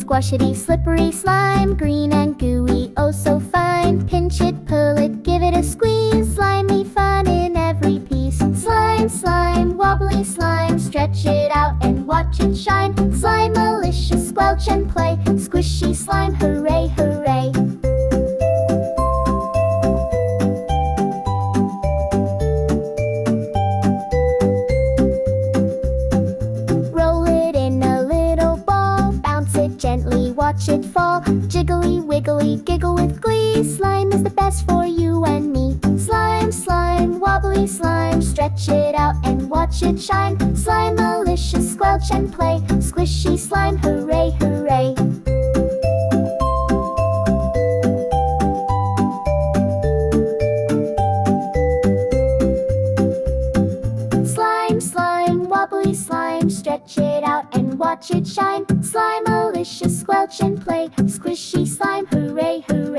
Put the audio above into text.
squashity, slippery slime, green and gooey, oh so fine. Pinch it, pull it, give it a squeeze, slimy fun in every piece. Slime, slime, wobbly slime, stretch it out and watch it shine. Slime, malicious, squelch and play, squishy slime, hooray, hooray. Gently watch it fall, jiggly wiggly, giggle with glee. Slime is the best for you and me. Slime, slime, wobbly slime, stretch it out and watch it shine. Slime, malicious, squelch and play, squishy slime, hooray, hooray. Slime, slime, wobbly slime, stretch it out and watch it shine. Slime, malicious, squelch and play, squishy slime, hooray, hooray.